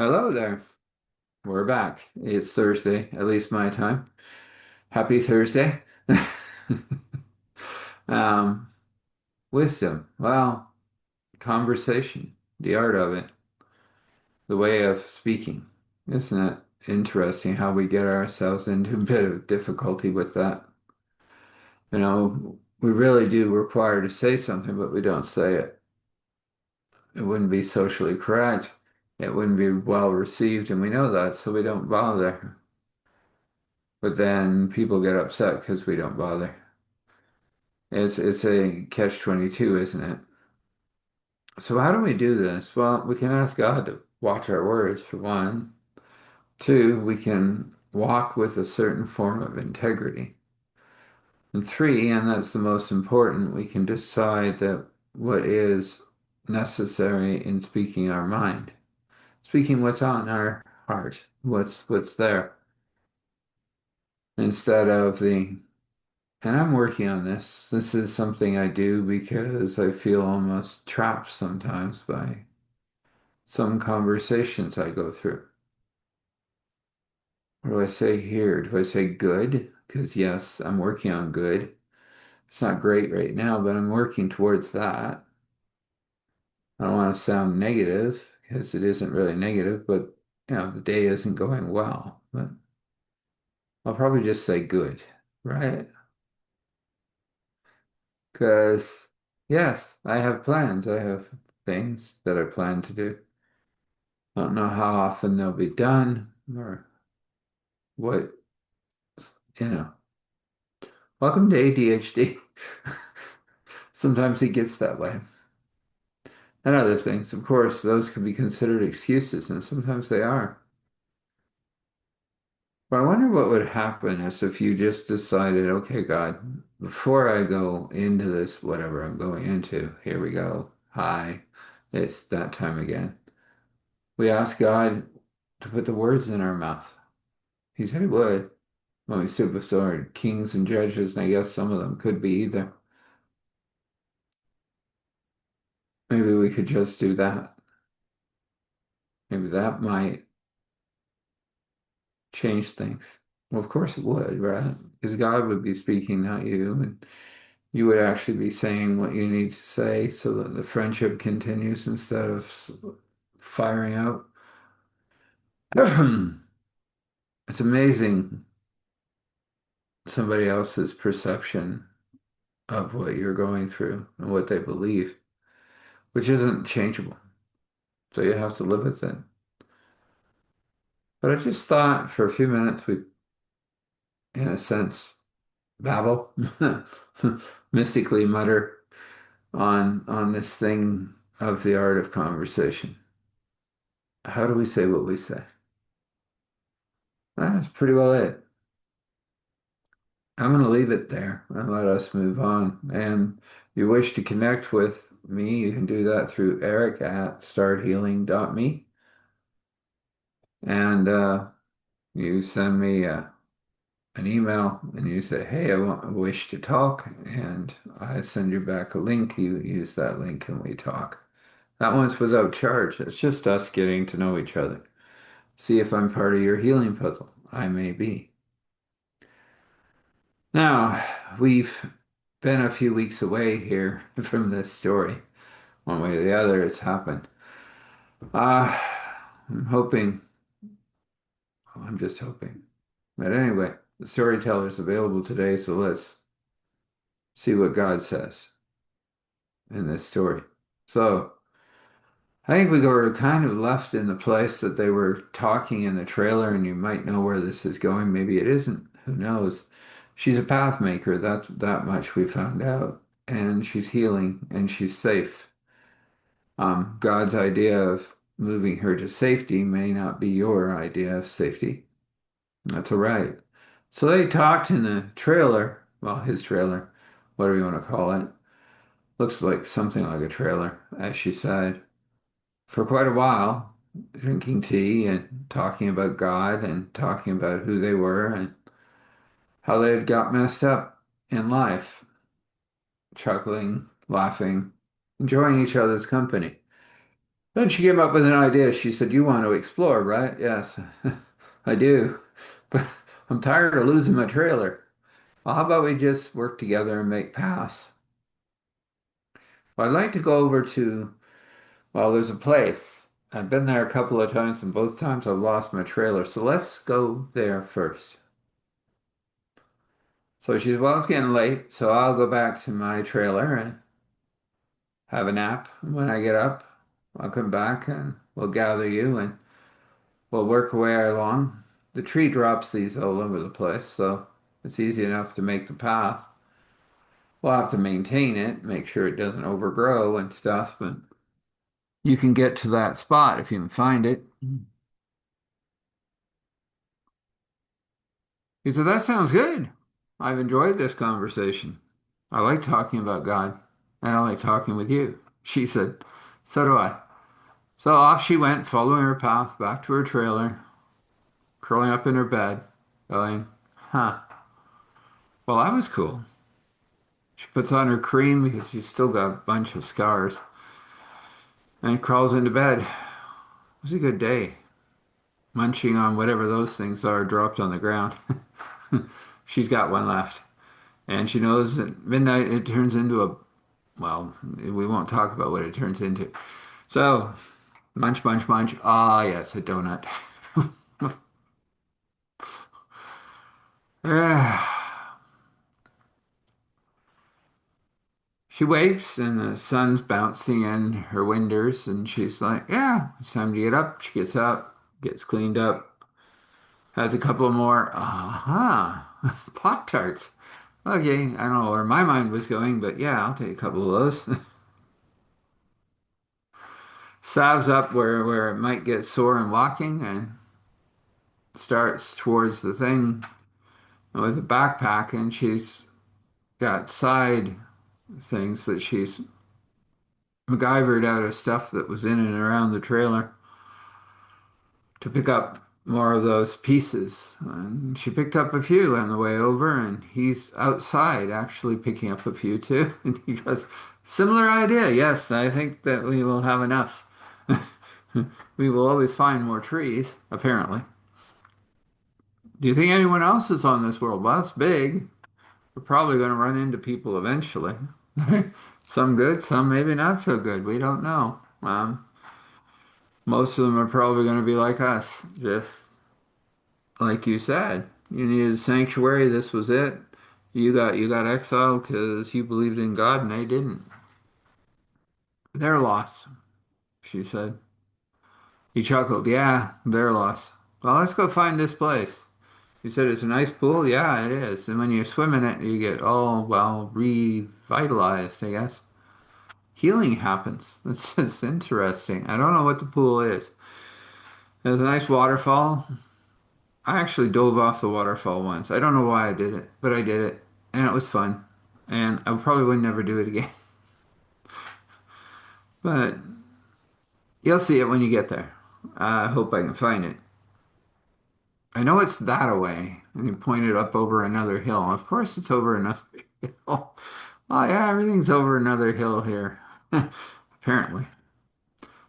Hello there. We're back. It's Thursday, at least my time. Happy Thursday. Um, wisdom. Well, conversation, the art of it, the way of speaking. Isn't it interesting how we get ourselves into a bit of difficulty with that? We really do require to say something, but we don't say it. It wouldn't be socially correct. It wouldn't be well received, and we know that, so we don't bother. But then people get upset because we don't bother. It's a catch-22, isn't it? So how do we do this? Well, we can ask God to watch our words for one. Two, we can walk with a certain form of integrity. And three, and that's the most important, we can decide that what is necessary in speaking our mind, speaking what's on our heart, what's there, instead of the and I'm working on this. This is something I do because I feel almost trapped sometimes by some conversations I go through. What do I say here? Do I say good? Because yes, I'm working on good. It's not great right now, but I'm working towards that. I don't want to sound negative because it isn't really negative, but the day isn't going well. But I'll probably just say good, right? Because yes, I have plans. I have things that I plan to do. I don't know how often they'll be done or what, you know. Welcome to ADHD. Sometimes it gets that way. And other things, of course, those can be considered excuses, and sometimes they are. But I wonder what would happen is if you just decided, okay, God, before I go into this, whatever I'm going into, here we go. Hi, it's that time again. We ask God to put the words in our mouth. He said he would. When we stood before kings and judges, and I guess some of them could be either. Maybe we could just do that. Maybe that might change things. Well, of course it would, right? Because God would be speaking, not you, and you would actually be saying what you need to say so that the friendship continues instead of firing out. It's amazing somebody else's perception of what you're going through and what they believe, which isn't changeable. So you have to live with it. But I just thought for a few minutes we, in a sense, babble, mystically mutter on this thing of the art of conversation. How do we say what we say? That's pretty well it. I'm going to leave it there and let us move on. And if you wish to connect with me, you can do that through Eric at starthealing.me. And you send me an email and you say, hey, I wish to talk. And I send you back a link. You use that link and we talk. That one's without charge. It's just us getting to know each other. See if I'm part of your healing puzzle. I may be. Now, we've been a few weeks away here from this story. One way or the other, it's happened. Uh, I'm hoping, I'm just hoping. But anyway, the storyteller's available today, so let's see what God says in this story. So, I think we were kind of left in the place that they were talking in the trailer, and you might know where this is going. Maybe it isn't. Who knows? She's a path maker. That's that much we found out. And she's healing and she's safe. God's idea of moving her to safety may not be your idea of safety. That's all right. So they talked in the trailer, well, his trailer, whatever you want to call it. Looks like something like a trailer, as she said, for quite a while, drinking tea and talking about God and talking about who they were and how they had got messed up in life, chuckling, laughing, enjoying each other's company. Then she came up with an idea. She said, "You want to explore, right?" Yes, I do. But I'm tired of losing my trailer. Well, how about we just work together and make paths? Well, I'd like to go over to, well, there's a place. I've been there a couple of times, and both times I've lost my trailer. So let's go there first. So she said, "Well, it's getting late, so I'll go back to my trailer and have a nap. When I get up, I'll come back and we'll gather you and we'll work our way along. The tree drops these all over the place, so it's easy enough to make the path. We'll have to maintain it, make sure it doesn't overgrow and stuff, but you can get to that spot if you can find it." He said, "That sounds good. I've enjoyed this conversation. I like talking about God, and I like talking with you." She said, "So do I." So off she went, following her path back to her trailer, curling up in her bed, going, "Huh, well, that was cool." She puts on her cream because she's still got a bunch of scars and crawls into bed. It was a good day, munching on whatever those things are dropped on the ground. She's got one left. And she knows at midnight it turns into a, well, we won't talk about what it turns into. So, munch, munch, munch. Ah, yes, a donut. She wakes and the sun's bouncing in her windows, and she's like, "Yeah, it's time to get up." She gets up, gets cleaned up, has a couple more. Aha, Pop-Tarts. Okay, I don't know where my mind was going, but yeah, I'll take a couple of those. Salves up where it might get sore in walking and starts towards the thing with a backpack, and she's got side things that she's MacGyvered out of stuff that was in and around the trailer to pick up more of those pieces. And she picked up a few on the way over, and he's outside actually picking up a few too. And he goes, "Similar idea. Yes, I think that we will have enough. We will always find more trees, apparently." "Do you think anyone else is on this world?" "Well, it's big. We're probably going to run into people eventually. Some good, some maybe not so good. We don't know. Most of them are probably going to be like us, just like you said. You needed a sanctuary. This was it. You got exiled because you believed in God and they didn't. Their loss," she said. He chuckled. "Yeah, their loss. Well, let's go find this place." He said, "It's a nice pool." "Yeah, it is. And when you swim in it, you get all, well, revitalized, I guess. Healing happens." It's interesting. I don't know what the pool is. There's a nice waterfall. I actually dove off the waterfall once. I don't know why I did it, but I did it, and it was fun. And I probably would never do it again. But you'll see it when you get there. I hope I can find it. I know it's that away. And he pointed up over another hill. Of course, it's over another hill. Oh, yeah, everything's over another hill here, apparently.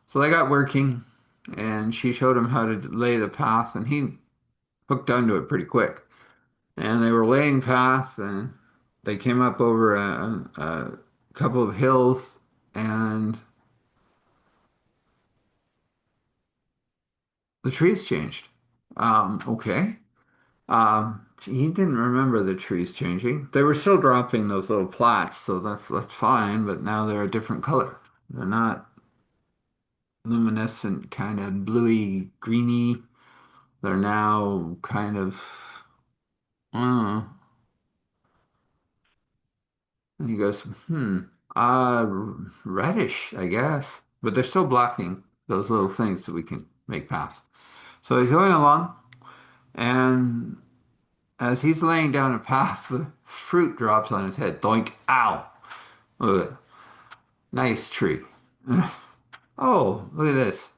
So they got working, and she showed him how to lay the path, and he hooked onto it pretty quick. And they were laying path, and they came up over a couple of hills, and the trees changed. Okay. He didn't remember the trees changing. They were still dropping those little plats, so that's fine, but now they're a different color. They're not luminescent, kind of bluey, greeny. They're now kind of, uh, and he goes, uh, reddish, I guess. But they're still blocking those little things that we can make pass. So he's going along, and as he's laying down a path, the fruit drops on his head. Doink, ow. Ugh. Nice tree. Oh, look at this.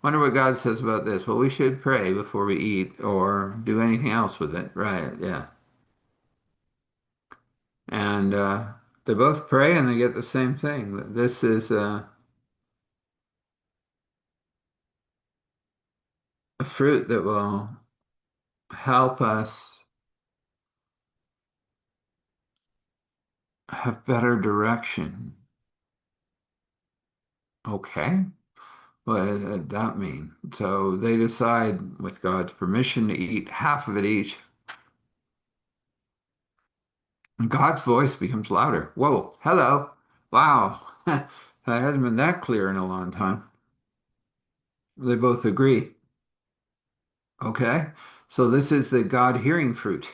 Wonder what God says about this. Well, we should pray before we eat or do anything else with it. Right, yeah. And they both pray and they get the same thing. This is fruit that will help us have better direction. Okay. What does that mean? So they decide, with God's permission, to eat half of it each. And God's voice becomes louder. Whoa, hello. Wow. That hasn't been that clear in a long time. They both agree. Okay. So this is the God hearing fruit.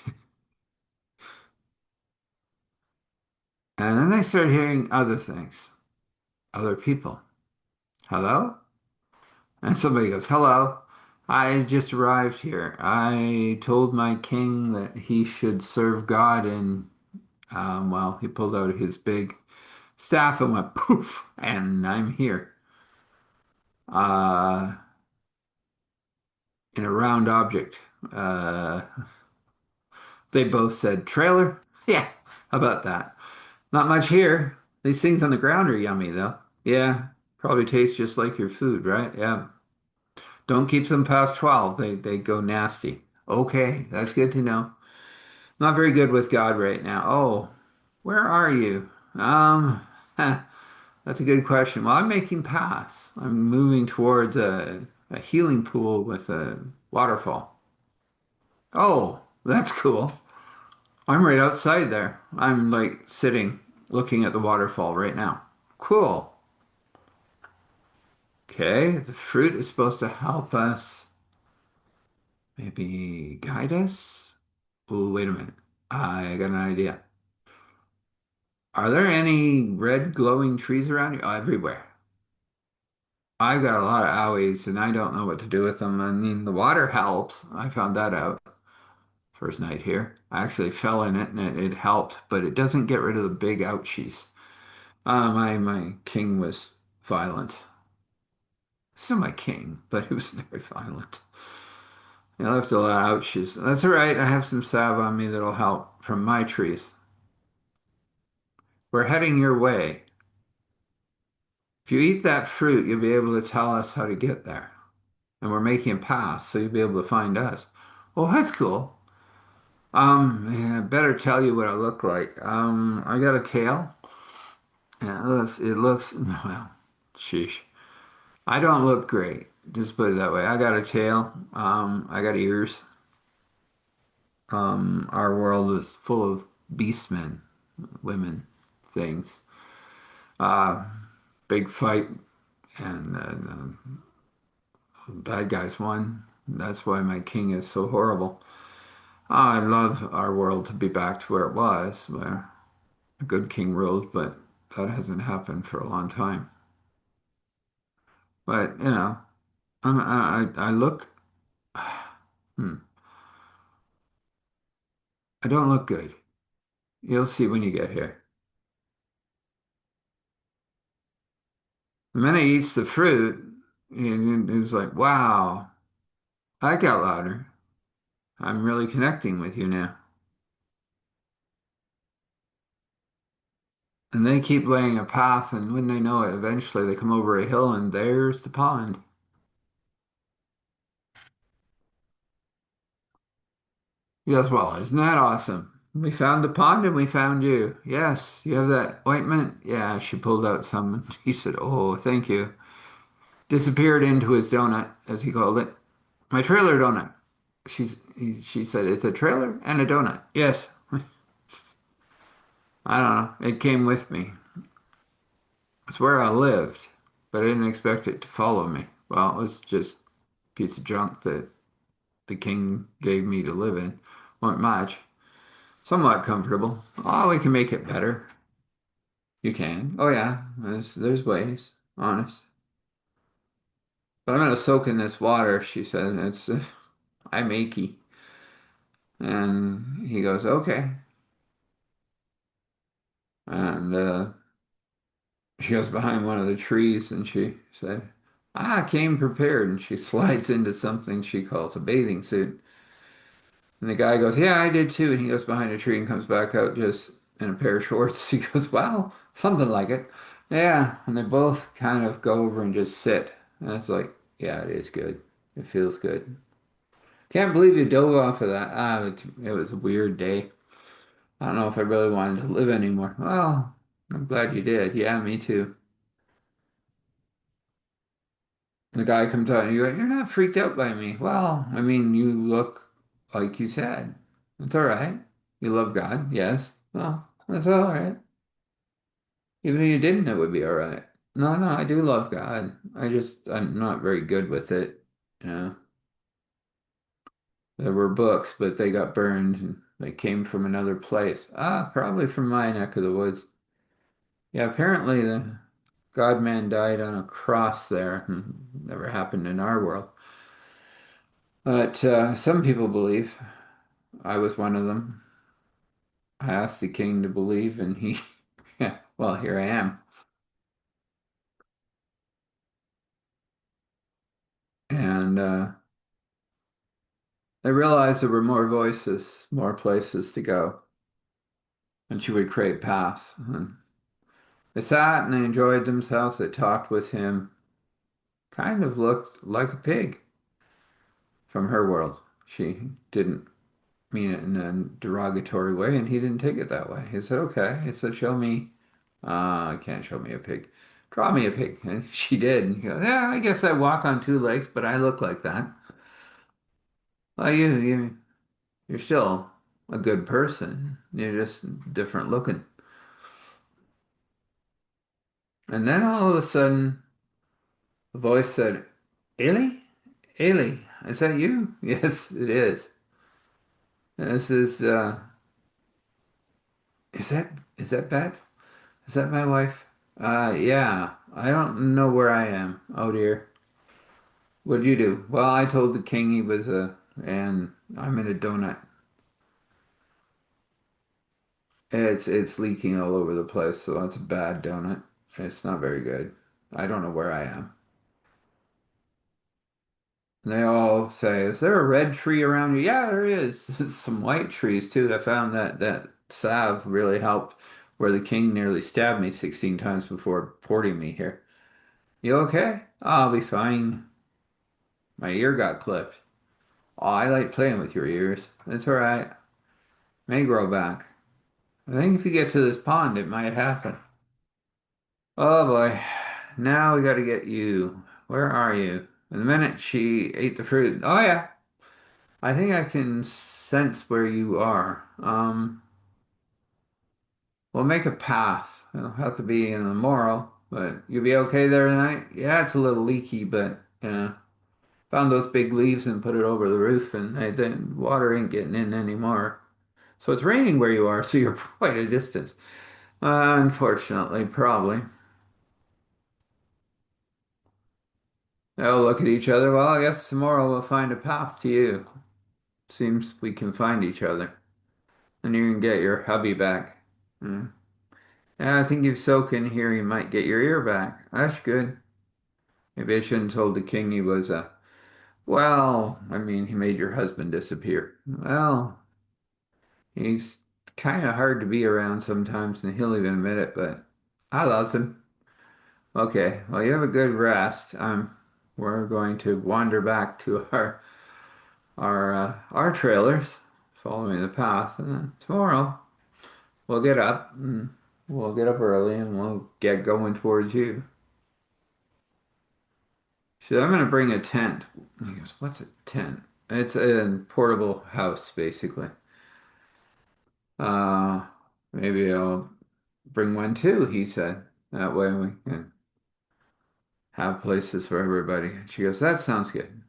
And then they start hearing other things, other people. Hello? And somebody goes, hello. I just arrived here. I told my king that he should serve God, and well, he pulled out his big staff and went poof, and I'm here. Uh, in a round object. Uh, they both said trailer. Yeah, how about that? Not much here. These things on the ground are yummy though. Yeah, probably taste just like your food, right? Yeah. Don't keep them past 12. They go nasty. Okay, that's good to know. Not very good with God right now. Oh, where are you? That's a good question. Well, I'm making paths. I'm moving towards a healing pool with a waterfall. Oh, that's cool. I'm right outside there. I'm like sitting looking at the waterfall right now. Cool. Okay, the fruit is supposed to help us, maybe guide us. Oh, wait a minute. I got an idea. Are there any red glowing trees around you? Oh, everywhere. I've got a lot of owies and I don't know what to do with them. I mean, the water helps. I found that out first night here. I actually fell in it and it helped, but it doesn't get rid of the big ouchies. My king was violent. Still my king, but he was very violent. He left a lot of ouchies. That's all right. I have some salve on me that'll help from my trees. We're heading your way. If you eat that fruit, you'll be able to tell us how to get there. And we're making a path, so you'll be able to find us. Oh, that's cool. Yeah, I better tell you what I look like. I got a tail. Yeah, well, sheesh. I don't look great. Just put it that way. I got a tail. I got ears. Our world is full of beastmen, women, things. Uh, Big fight, and bad guys won. That's why my king is so horrible. I love our world to be back to where it was, where a good king ruled, but that hasn't happened for a long time. But I look. Hmm, I don't look good. You'll see when you get here. The minute he eats the fruit, he's like, "Wow, I got louder. I'm really connecting with you now." And they keep laying a path, and when they know it, eventually they come over a hill, and there's the pond. He goes, "Well, isn't that awesome? We found the pond and we found you. Yes, you have that ointment?" Yeah, she pulled out some. He said, "Oh, thank you." Disappeared into his donut, as he called it. My trailer donut. She said, "It's a trailer and a donut." Yes. I don't know. It came with me. It's where I lived, but I didn't expect it to follow me. Well, it was just a piece of junk that the king gave me to live in. Weren't much. Somewhat comfortable. Oh, we can make it better. You can. Oh yeah, there's ways. Honest. But I'm gonna soak in this water, she said. I'm achy. And he goes, okay. And she goes behind one of the trees and she said, I came prepared. And she slides into something she calls a bathing suit. And the guy goes, yeah, I did too. And he goes behind a tree and comes back out just in a pair of shorts. He goes, wow, something like it. Yeah. And they both kind of go over and just sit. And it's like, yeah, it is good. It feels good. Can't believe you dove off of that. It was a weird day. I don't know if I really wanted to live anymore. Well, I'm glad you did. Yeah, me too. The guy comes out and you go, "You're not freaked out by me." Well, I mean, you look like you said. It's all right. You love God, yes. Well, that's all right. Even if you didn't, it would be all right. No, no, I do love God. I'm not very good with it. You know, there were books, but they got burned and they came from another place. Probably from my neck of the woods. Yeah, apparently the God-man died on a cross there. Never happened in our world. But some people believe. I was one of them. I asked the king to believe, and he, yeah, well, here I am. And I realized there were more voices, more places to go, and she would create paths. And they sat and they enjoyed themselves. They talked with him. Kind of looked like a pig from her world. She didn't mean it in a derogatory way, and he didn't take it that way. He said, "Okay." He said, "Show me." I can't show me a pig. Draw me a pig. And she did. And he goes, "Yeah, I guess I walk on two legs, but I look like that." Well, you're still a good person. You're just different looking. And then all of a sudden, the voice said, "Ailey? Ailey, is that you?" Yes, it is. This is that Beth? Is that my wife? Yeah. I don't know where I am. Oh dear. What'd you do? Well, I told the king he was and I'm in a donut. It's leaking all over the place, so that's a bad donut. It's not very good. I don't know where I am. And they all say, "Is there a red tree around you?" Yeah, there is. Some white trees too. I found that salve really helped where the king nearly stabbed me 16 times before porting me here. You okay? I'll be fine. My ear got clipped. Oh, I like playing with your ears. That's all right. May grow back. I think if you get to this pond, it might happen. Oh boy. Now we got to get you. Where are you? And the minute she ate the fruit, oh yeah, I think I can sense where you are. We'll make a path. It'll have to be in the morrow, but you'll be okay there tonight? Yeah, it's a little leaky, but found those big leaves and put it over the roof, and the water ain't getting in anymore. So it's raining where you are, so you're quite a distance. Unfortunately, probably. They'll look at each other. Well, I guess tomorrow we'll find a path to you. Seems we can find each other. And you can get your hubby back. Hmm. Yeah, I think if soak in here, you might get your ear back. That's good. Maybe I shouldn't have told the king he was a, well, I mean, he made your husband disappear. Well, he's kind of hard to be around sometimes, and he'll even admit it, but I love him. Okay, well, you have a good rest. We're going to wander back to our trailers, following the path, and then tomorrow we'll get up and we'll get up early and we'll get going towards you. So I'm gonna bring a tent. He goes, "What's a tent?" It's a portable house, basically. Uh, maybe I'll bring one too, he said. That way we can have places for everybody. She goes, "That sounds good."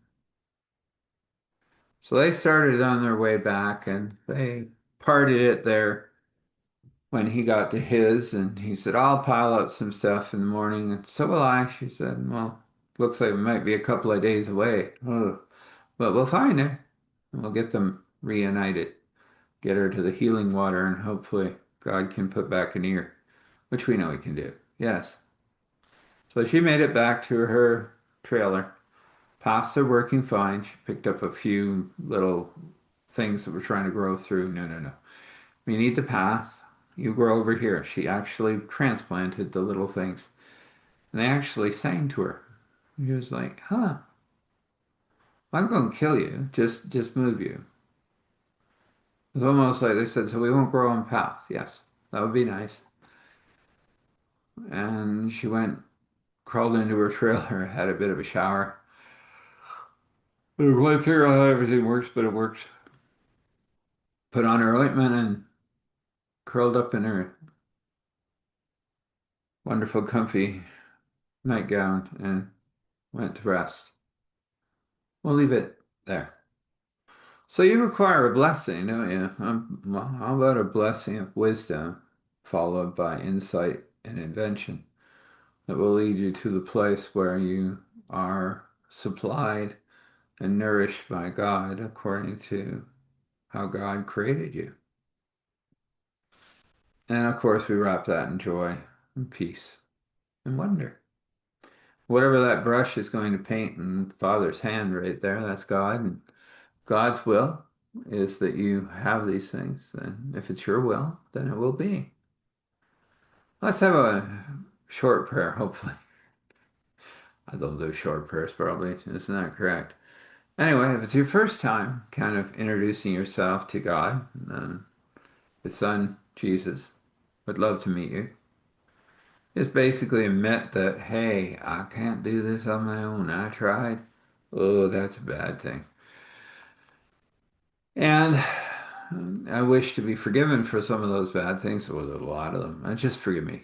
So they started on their way back and they parted it there when he got to his and he said, "I'll pile up some stuff in the morning." And so will I. She said, "Well, looks like we might be a couple of days away. Oh, but we'll find her. And we'll get them reunited, get her to the healing water, and hopefully God can put back an ear, which we know he can do." Yes. So she made it back to her trailer. Paths are working fine. She picked up a few little things that were trying to grow through. No, no, no. We need the path. You grow over here. She actually transplanted the little things. And they actually sang to her. She was like, huh. I'm going to kill you. Just move you. It's almost like they said, so we won't grow on path. Yes, that would be nice. And she went, crawled into her trailer, had a bit of a shower. I don't quite figure out how everything works, but it works. Put on her ointment and curled up in her wonderful, comfy nightgown and went to rest. We'll leave it there. So you require a blessing, don't you? Well, how about a blessing of wisdom followed by insight and invention that will lead you to the place where you are supplied and nourished by God according to how God created you. And of course, we wrap that in joy and peace and wonder. Whatever that brush is going to paint in Father's hand right there, that's God. And God's will is that you have these things. And if it's your will, then it will be. Let's have a short prayer, hopefully. I don't do short prayers, probably. Isn't that correct? Anyway, if it's your first time kind of introducing yourself to God, His Son, Jesus, would love to meet you. Just basically admit that, hey, I can't do this on my own. I tried. Oh, that's a bad thing. And I wish to be forgiven for some of those bad things, or a lot of them. Just forgive me.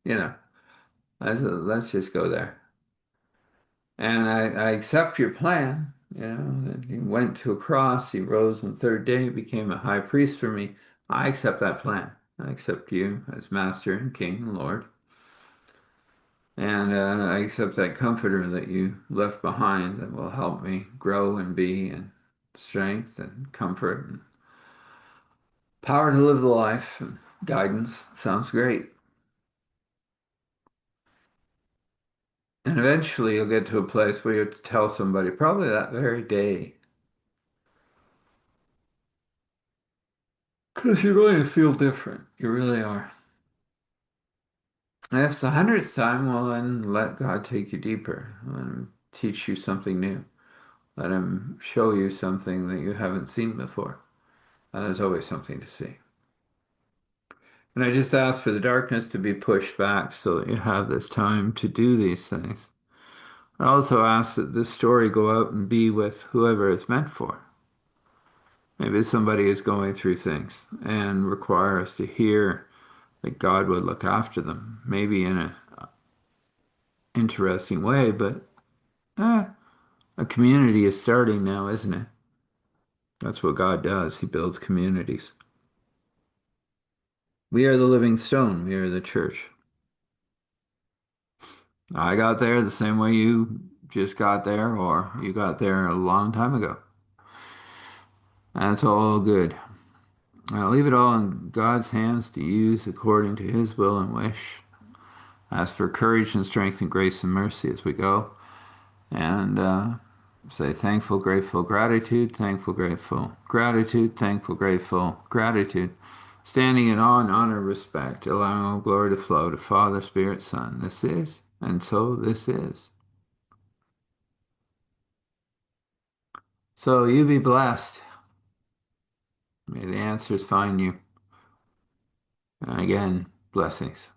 You know, let's just go there. And I accept your plan. You know, that he went to a cross, he rose on the third day, became a high priest for me. I accept that plan. I accept you as Master and King and Lord. And I accept that comforter that you left behind that will help me grow and be in strength and comfort and power to live the life and guidance. Sounds great. And eventually you'll get to a place where you tell somebody, probably that very day, because you're going to feel different. You really are. And if it's the hundredth time, well, then let God take you deeper and teach you something new. Let Him show you something that you haven't seen before. And there's always something to see. And I just ask for the darkness to be pushed back so that you have this time to do these things. I also ask that this story go out and be with whoever it's meant for. Maybe somebody is going through things and require us to hear that God would look after them, maybe in an interesting way, but eh, a community is starting now, isn't it? That's what God does. He builds communities. We are the living stone. We are the church. I got there the same way you just got there, or you got there a long time ago. That's all good. I'll leave it all in God's hands to use according to His will and wish. Ask for courage and strength and grace and mercy as we go. And say thankful, grateful, gratitude, thankful, grateful, gratitude, thankful, grateful, gratitude. Standing in awe and honor, respect, allowing all glory to flow to Father, Spirit, Son. This is, and so this is. So you be blessed. May the answers find you. And again, blessings.